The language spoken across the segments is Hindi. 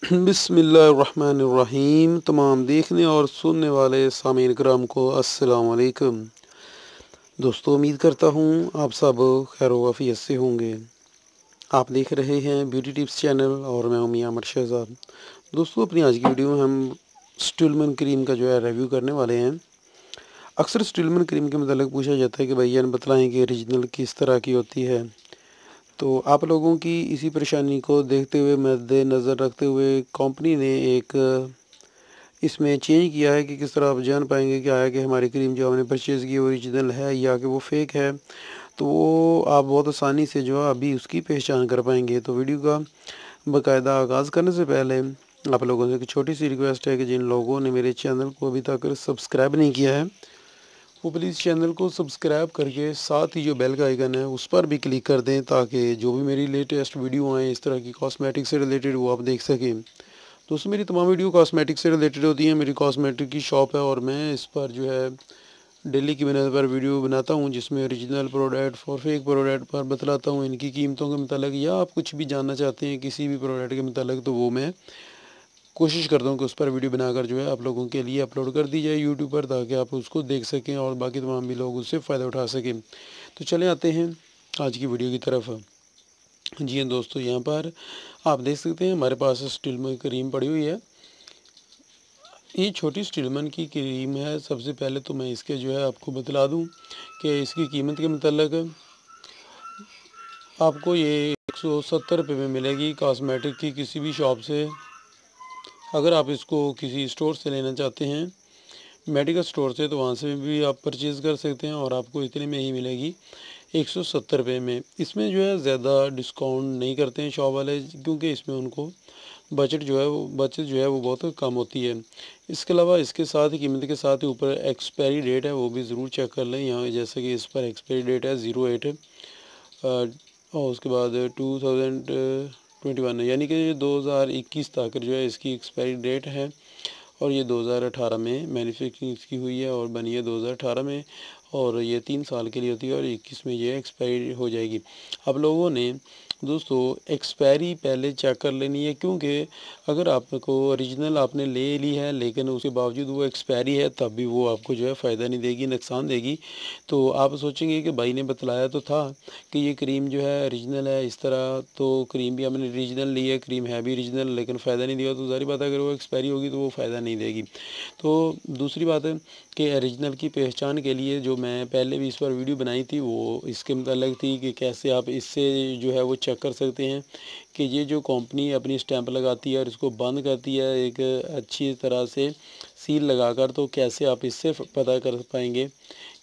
बिस्मिल्लाहिर्रहमानिर्रहीम। तमाम देखने और सुनने वाले सामीन कराम को अस्सलाम वालेकुम। दोस्तों, उम्मीद करता हूँ आप सब खैर वाफियत से होंगे। आप देख रहे हैं ब्यूटी टिप्स चैनल और मैं हूं मियां अमर शहजाद। दोस्तों, अपनी आज की वीडियो में हम स्टिलमैन क्रीम का जो है रिव्यू करने वाले हैं। अक्सर स्टिलमैन क्रीम के मतलब पूछा जाता है कि भैया बताएं कि ओरिजिनल किस तरह की होती है। तो आप लोगों की इसी परेशानी को देखते हुए मद्देनज़र रखते हुए कंपनी ने एक इसमें चेंज किया है कि किस तरह आप जान पाएंगे कि आया कि हमारी क्रीम जो हमने परचेज़ की ओरिजिनल है या कि वो फ़ेक है। तो वो आप बहुत आसानी से जो है अभी उसकी पहचान कर पाएंगे। तो वीडियो का बाकायदा आगाज़ करने से पहले आप लोगों से एक छोटी सी रिक्वेस्ट है कि जिन लोगों ने मेरे चैनल को अभी तक सब्सक्राइब नहीं किया है वो प्लीज़ चैनल को सब्सक्राइब करके साथ ही जो बेल का आइकन है उस पर भी क्लिक कर दें, ताकि जो भी मेरी लेटेस्ट वीडियो आए इस तरह की कॉस्मेटिक से रिलेटेड वो आप देख सकें। दोस्तों, मेरी तमाम वीडियो कॉस्मेटिक से रिलेटेड होती हैं। मेरी कॉस्मेटिक की शॉप है और मैं इस पर जो है डेली की बुनियाद पर वीडियो बनाता हूं, जिसमें ओरिजिनल प्रोडक्ट और फेक प्रोडक्ट पर बतलाता हूं, इनकी कीमतों के मतलब, या आप कुछ भी जानना चाहते हैं किसी भी प्रोडक्ट के मतलब, तो वो मैं कोशिश करता हूँ कि उस पर वीडियो बनाकर जो है आप लोगों के लिए अपलोड कर दी जाए यूट्यूब पर, ताकि आप उसको देख सकें और बाकी तमाम भी लोग उससे फ़ायदा उठा सकें। तो चले आते हैं आज की वीडियो की तरफ। जी हाँ दोस्तों, यहाँ पर आप देख सकते हैं हमारे पास स्टिलमैन क्रीम पड़ी हुई है। ये छोटी स्टिलमैन की क्रीम है। सबसे पहले तो मैं इसके जो है आपको बतला दूँ कि इसकी कीमत के मतलब आपको ये 170 रुपये में मिलेगी कॉस्मेटिक की किसी भी शॉप से। अगर आप इसको किसी स्टोर से लेना चाहते हैं, मेडिकल स्टोर से, तो वहाँ से भी आप परचेज़ कर सकते हैं और आपको इतने में ही मिलेगी 170 रुपये में। इसमें जो है ज़्यादा डिस्काउंट नहीं करते हैं शॉप वाले, क्योंकि इसमें उनको बजट जो है वो बहुत कम होती है। इसके अलावा इसके साथ ही कीमत के साथ ही ऊपर एक्सपायरी डेट है, वो भी ज़रूर चेक कर लें। यहाँ जैसे कि इस पर एक्सपायरी डेट है 08 और उसके बाद 2021 यानी कि ये 2021 तक जो है इसकी एक्सपायरी डेट है। और ये 2018 में मैन्युफैक्चरिंग इसकी हुई है और बनी है 2018 में, और ये 3 साल के लिए होती है और 21 में ये एक्सपायरी हो जाएगी। आप लोगों ने दोस्तों एक्सपायरी पहले चेक कर लेनी है, क्योंकि अगर आपको ओरिजिनल आपने ले ली है लेकिन उसके बावजूद वो एक्सपायरी है, तब भी वो आपको जो है फ़ायदा नहीं देगी, नुकसान देगी। तो आप सोचेंगे कि भाई ने बतलाया तो था कि ये क्रीम जो है ओरिजिनल है, इस तरह तो क्रीम भी हमने ओरिजिनल ली है, क्रीम है भी ओरिजिनल, लेकिन फ़ायदा नहीं दिया। तो ज़ाहिर बात है अगर वो एक्सपायरी होगी तो वो फ़ायदा नहीं देगी। तो दूसरी बात है कि ओरिजिनल की पहचान के लिए जो मैं पहले भी इस पर वीडियो बनाई थी, वो इसके मतलब थी कि कैसे आप इससे जो है वो चेक कर सकते हैं कि ये जो कंपनी अपनी स्टैंप लगाती है और इसको बंद करती है एक अच्छी तरह से सील लगाकर, तो कैसे आप इससे पता कर पाएंगे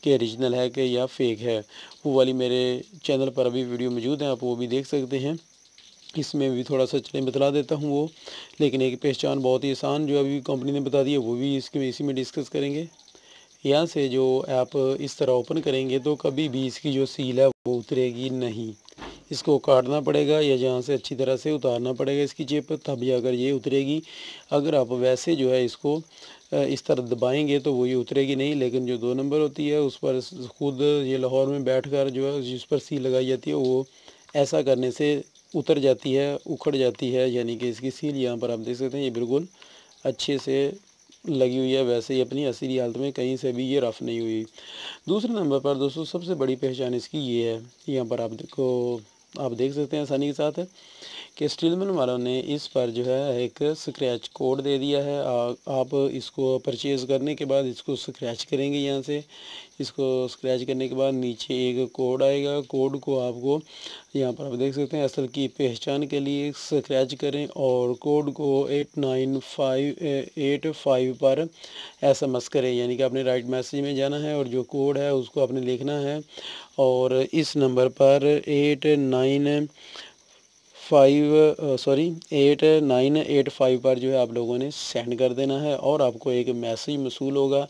कि ओरिजिनल है कि या फेक है। वो वाली मेरे चैनल पर अभी वीडियो मौजूद है, आप वो भी देख सकते हैं। इसमें भी थोड़ा सा चलें बतला देता हूँ वो, लेकिन एक पहचान बहुत ही आसान जो अभी कंपनी ने बता दी है वो भी इसी में डिस्कस करेंगे। यहाँ से जो ऐप इस तरह ओपन करेंगे तो कभी भी इसकी जो सील है वो उतरेगी नहीं। इसको काटना पड़ेगा या जहाँ से अच्छी तरह से उतारना पड़ेगा इसकी जेब पर, तभी अगर ये उतरेगी। अगर आप वैसे जो है इसको इस तरह दबाएंगे तो वो ये उतरेगी नहीं। लेकिन जो 2 नंबर होती है उस पर खुद ये लाहौर में बैठकर जो है जिस पर सील लगाई जाती है, वो ऐसा करने से उतर जाती है, उखड़ जाती है। यानी कि इसकी सील यहाँ पर आप देख सकते हैं ये बिल्कुल अच्छे से लगी हुई है, वैसे ही अपनी असली हालत में कहीं से भी ये रफ़ नहीं हुई। दूसरे नंबर पर दोस्तों सबसे बड़ी पहचान इसकी ये है, यहाँ पर आप देख सकते हैं आसानी के साथ कि स्टीलमैन वालों ने इस पर जो है एक स्क्रैच कोड दे दिया है। आप इसको परचेज़ करने के बाद इसको स्क्रैच करेंगे। यहाँ से इसको स्क्रैच करने के बाद नीचे एक कोड आएगा। कोड को आपको यहाँ पर आप देख सकते हैं असल की पहचान के लिए स्क्रैच करें और कोड को 89585 पर SMS करें। यानी कि आपने राइट मैसेज में जाना है और जो कोड है उसको आपने लिखना है और इस नंबर पर 8985 पर जो है आप लोगों ने सेंड कर देना है। और आपको एक मैसेज मसूल होगा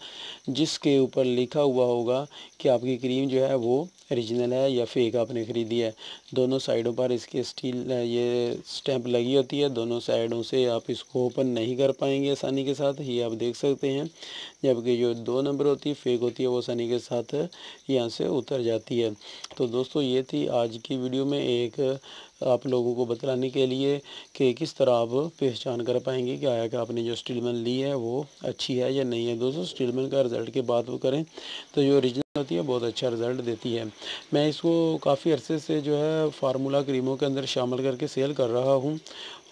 जिसके ऊपर लिखा हुआ होगा कि आपकी क्रीम जो है वो ओरिजिनल है या फेक आपने ख़रीदी है। दोनों साइडों पर इसके स्टील ये स्टैंप लगी होती है, दोनों साइडों से आप इसको ओपन नहीं कर पाएंगे आसानी के साथ, ये आप देख सकते हैं। जबकि जो 2 नंबर होती है फेक होती है वो आसानी के साथ यहाँ से उतर जाती है। तो दोस्तों ये थी आज की वीडियो में एक आप लोगों को बतलाने के लिए कि किस तरह आप पहचान कर पाएंगे कि आया कि आपने जो स्टीलमैन ली है वो अच्छी है या नहीं है। दोस्तों, स्टीलमैन का रिज़ल्ट की बात करें तो जो ओरिजिनल होती है बहुत अच्छा रिज़ल्ट देती है। मैं इसको काफ़ी अरसे से जो है फार्मूला क्रीमों के अंदर शामिल करके सेल कर रहा हूँ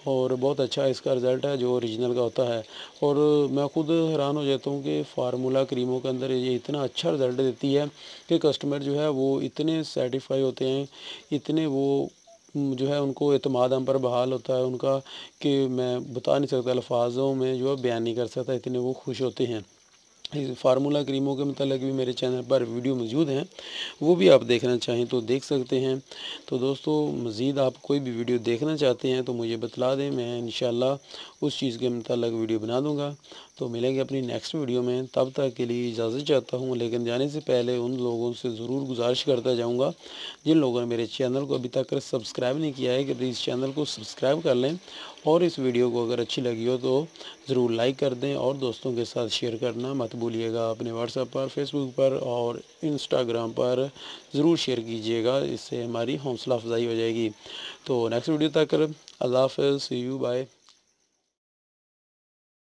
और बहुत अच्छा इसका रिज़ल्ट है जो ओरिजिनल का होता है। और मैं खुद हैरान हो जाता हूँ कि फार्मूला क्रीमों के अंदर ये इतना अच्छा रिज़ल्ट देती है कि कस्टमर जो है वो इतने सेटिस्फाई होते हैं, इतने वो जो है उनको एतमाद हम पर बहाल होता है उनका, कि मैं बता नहीं सकता, अल्फाजों में जो है बयान नहीं कर सकता, इतने वो खुश होते हैं। इस फार्मूला क्रीमों के मतलब भी मेरे चैनल पर वीडियो मौजूद हैं, वो भी आप देखना चाहें तो देख सकते हैं। तो दोस्तों, मज़ीद आप कोई भी वीडियो देखना चाहते हैं तो मुझे बतला दें, मैं इंशाल्लाह उस चीज़ के मतलब वीडियो बना दूंगा। तो मिलेंगे अपनी नेक्स्ट वीडियो में, तब तक के लिए इजाज़त चाहता हूँ। लेकिन जाने से पहले उन लोगों से ज़रूर गुजारिश करता जाऊँगा जिन लोगों ने मेरे चैनल को अभी तक सब्सक्राइब नहीं किया है कि प्लीज़ चैनल को सब्सक्राइब कर लें, और इस वीडियो को अगर अच्छी लगी हो तो ज़रूर लाइक कर दें और दोस्तों के साथ शेयर करना मत भूलिएगा। अपने व्हाट्सएप पर, फेसबुक पर और इंस्टाग्राम पर ज़रूर शेयर कीजिएगा, इससे हमारी हौसला अफजाई हो जाएगी। तो नेक्स्ट वीडियो तक अल्लाह हाफ़िज़, सी यू, बाय।